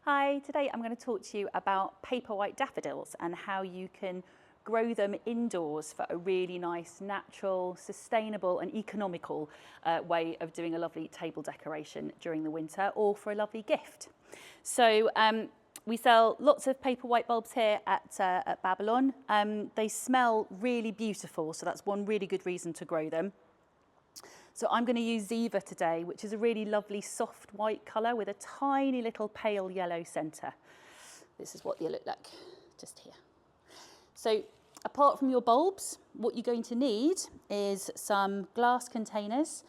Hi, today I'm going to talk to you about Paperwhite daffodils and how you can grow them indoors for a really nice, natural, sustainable and economical way of doing a lovely table decoration during the winter or for a lovely gift. So we sell lots of Paperwhite bulbs here at Babylon. They smell really beautiful, so that's one really good reason to grow them. So I'm going to use Ziva today, which is a really lovely soft white colour with a tiny little pale yellow centre. This is what they look like, just here. So apart from your bulbs, what you're going to need is some glass containers.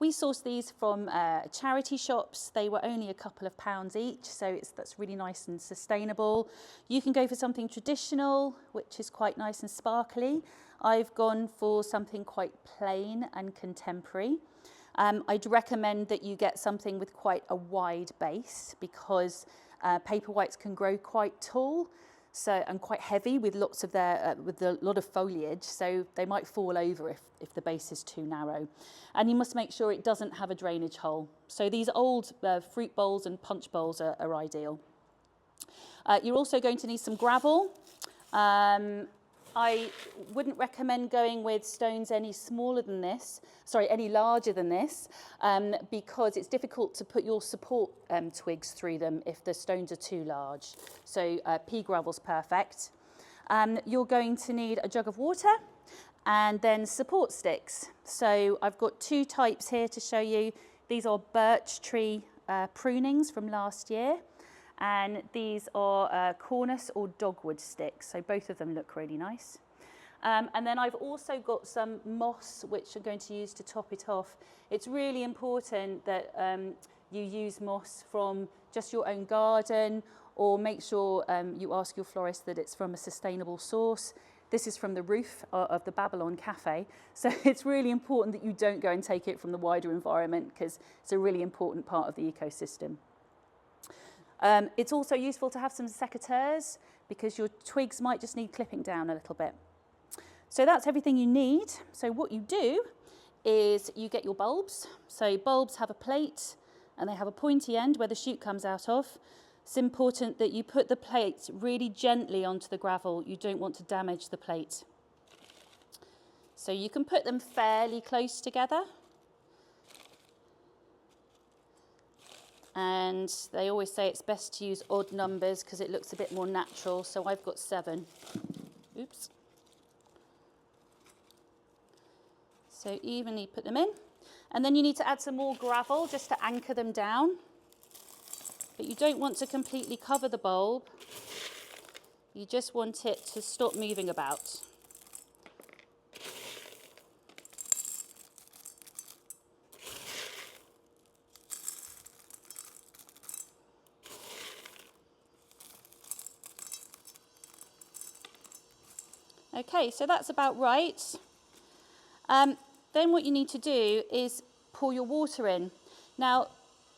We source these from charity shops. They were only a couple of pounds each, so that's really nice and sustainable. You can go for something traditional, which is quite nice and sparkly. I've gone for something quite plain and contemporary. I'd recommend that you get something with quite a wide base because Paperwhites can grow quite tall. And quite heavy with lots of with a lot of foliage, so they might fall over if the base is too narrow. And you must make sure it doesn't have a drainage hole. So these old fruit bowls and punch bowls are ideal. You're also going to need some gravel. I wouldn't recommend going with stones any larger than this, because it's difficult to put your support twigs through them if the stones are too large. So pea gravel's perfect. You're going to need a jug of water and then support sticks. So I've got two types here to show you. These are birch tree prunings from last year. And these are cornice or dogwood sticks, so both of them look really nice. And then I've also got some moss, which I'm going to use to top it off. It's really important that you use moss from just your own garden, or make sure you ask your florist that it's from a sustainable source. This is from the roof of the Babylon Cafe, so it's really important that you don't go and take it from the wider environment because it's a really important part of the ecosystem. It's also useful to have some secateurs because your twigs might just need clipping down a little bit. So that's everything you need. So what you do is you get your bulbs. So bulbs have a plate and they have a pointy end where the shoot comes out of. It's important that you put the plate really gently onto the gravel. You don't want to damage the plate. So you can put them fairly close together. And they always say it's best to use odd numbers because it looks a bit more natural. So I've got 7. Oops. So evenly put them in. And then you need to add some more gravel just to anchor them down. But you don't want to completely cover the bulb. You just want it to stop moving about. Okay, so that's about right. Then what you need to do is pour your water in. Now,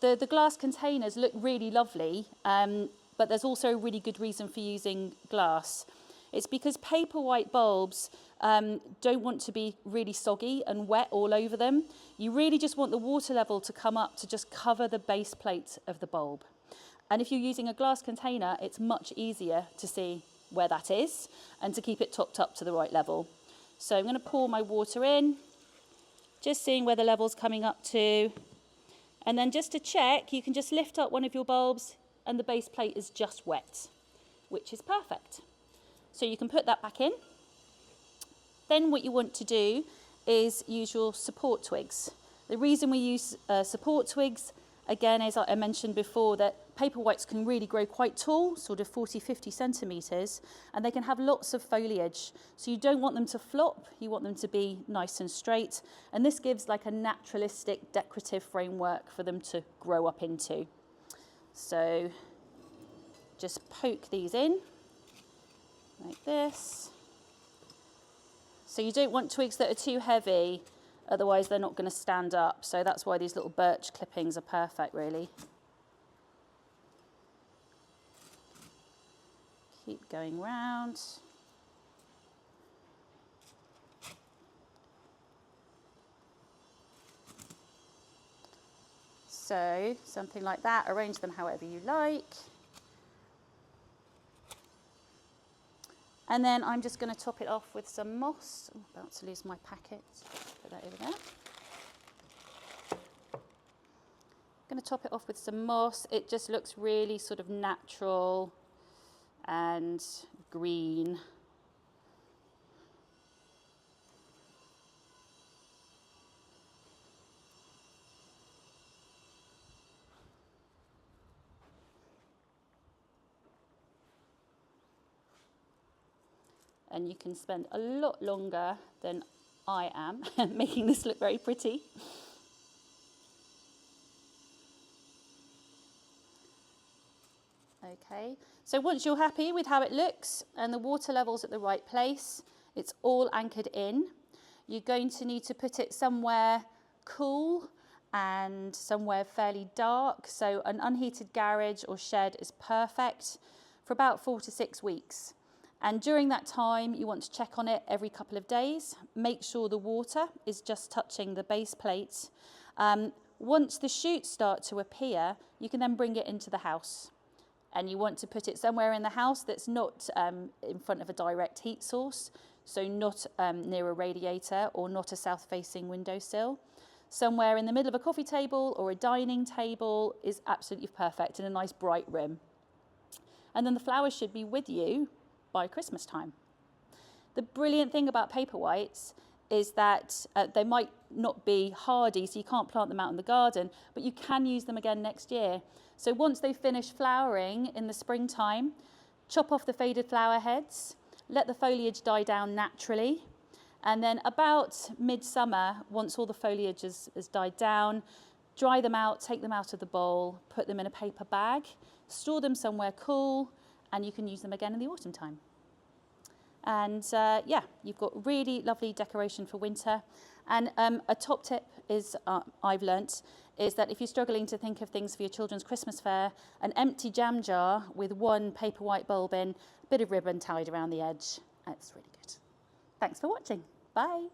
the glass containers look really lovely, but there's also a really good reason for using glass. It's because Paperwhite bulbs don't want to be really soggy and wet all over them. You really just want the water level to come up to just cover the base plate of the bulb. And if you're using a glass container, it's much easier to see where that is and to keep it topped up to the right level. So I'm going to pour my water in, just seeing where the level's coming up to. And then just to check, you can just lift up one of your bulbs and the base plate is just wet, which is perfect. So you can put that back in. Then what you want to do is use your support twigs. The reason we use support twigs, again, as I mentioned before, that Paperwhites can really grow quite tall, sort of 40-50 centimetres, and they can have lots of foliage. So you don't want them to flop, you want them to be nice and straight. And this gives like a naturalistic decorative framework for them to grow up into. So just poke these in like this. So you don't want twigs that are too heavy, otherwise they're not going to stand up. So that's why these little birch clippings are perfect, really. Keep going round. So something like that, arrange them however you like. And then I'm just going to top it off with some moss. I'm about to lose my packet. Put that over there. Going to top it off with some moss. It just looks really sort of natural and green. And you can spend a lot longer than I am making this look very pretty. Okay, so once you're happy with how it looks and the water level's at the right place, it's all anchored in. You're going to need to put it somewhere cool and somewhere fairly dark. So an unheated garage or shed is perfect for about 4 to 6 weeks. And during that time, you want to check on it every couple of days. Make sure the water is just touching the base plate. Once the shoots start to appear, you can then bring it into the house. And you want to put it somewhere in the house that's not in front of a direct heat source, so not near a radiator or not a south-facing windowsill. Somewhere in the middle of a coffee table or a dining table is absolutely perfect in a nice bright room. And then the flowers should be with you by Christmas time. The brilliant thing about Paperwhites is that they might not be hardy, so you can't plant them out in the garden, but you can use them again next year. So once they finish flowering in the springtime, chop off the faded flower heads, let the foliage die down naturally, and then about midsummer, once all the foliage has died down, dry them out, take them out of the bowl, put them in a paper bag, store them somewhere cool, and you can use them again in the autumn time. And yeah, you've got really lovely decoration for winter. And a top tip is, I've learnt, is that if you're struggling to think of things for your children's Christmas fair, an empty jam jar with one Paperwhite bulb in, a bit of ribbon tied around the edge. That's really good. Thanks for watching. Bye.